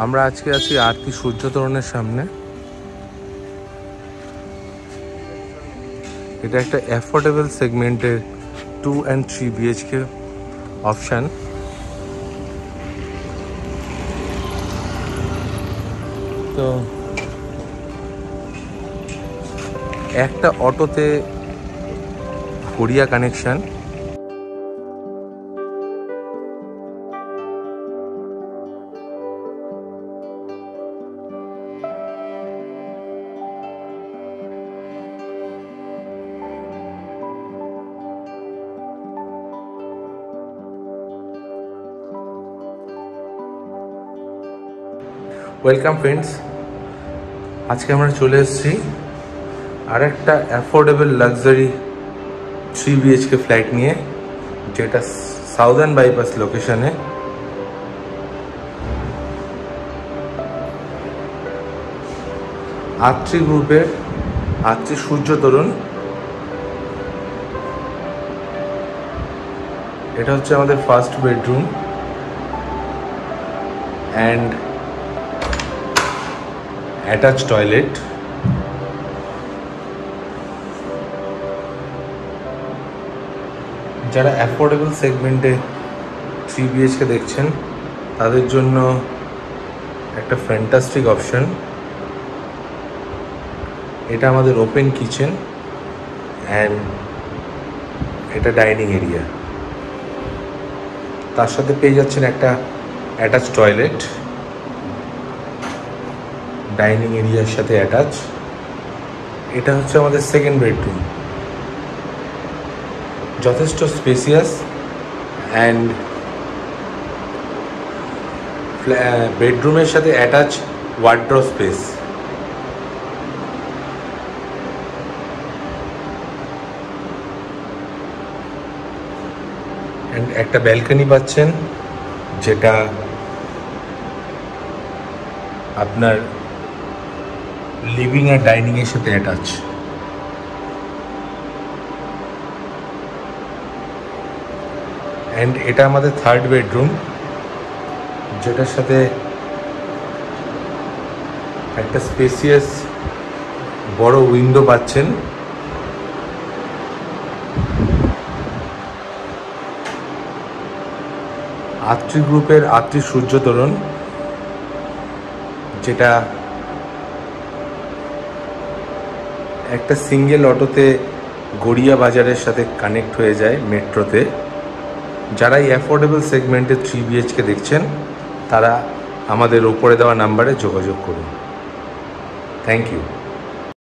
আমরা আজকে আছি আরতি সূর্য তরণের সামনে। এটা একটা অ্যাফোর্ডেবল সেগমেন্টের 2 and 3 BHK অপশান। তো একটা অটোতে গড়িয়া কানেকশন, ওয়েলকাম ফ্রেন্ডস। আজকে আমরা চলে এসেছি আর একটা অ্যাফোর্ডেবল লাক্সারি 3 BHK ফ্ল্যাট নিয়ে, যেটা সাউদার্ন বাইপাস লোকেশনে। আত্রি গ্রুপের আত্রি সূর্য তরুণ। এটা হচ্ছে আমাদের first bedroom and attach toilet. যারা অ্যাফোর্ডেবল সেগমেন্টে 3 BHK দেখছেন তাদের জন্য একটা ফ্যান্টাস্টিক অপশন। এটা আমাদের ওপেন কিচেন অ্যান্ড এটা ডাইনিং এরিয়া। তার সাথে পেয়ে যাচ্ছেন একটা অ্যাটাচ টয়লেট, ডাইনিং এরিয়ার সাথে অ্যাটাচ। এটা হচ্ছে আমাদের সেকেন্ড বেডরুম, যথেষ্ট স্পেসিয়াস অ্যান্ড বেডরুমের সাথে অ্যাটাচ ওয়ার্ড্রোব স্পেস। অ্যান্ড একটা ব্যালকনি পাচ্ছেন, যেটা আপনার লিভিং আর ডাইনিং এর সাথে অ্যাটাচ। অ্যান্ড এটা আমাদের থার্ড বেডরুম, যেটার সাথে একটা স্পেসিয়াস বড় উইন্ডো পাচ্ছেন। আত্রি গ্রুপের আত্রি সূর্য তরুণ, যেটা একটা সিঙ্গেল অটোতে গড়িয়া বাজারের সাথে কানেক্ট হয়ে যায় মেট্রোতে। যারা এই অ্যাফোর্ডেবল সেগমেন্টে 3 BHK দেখছেন তারা আমাদের ওপরে দেওয়া নাম্বারে যোগাযোগ করুন। Thank you.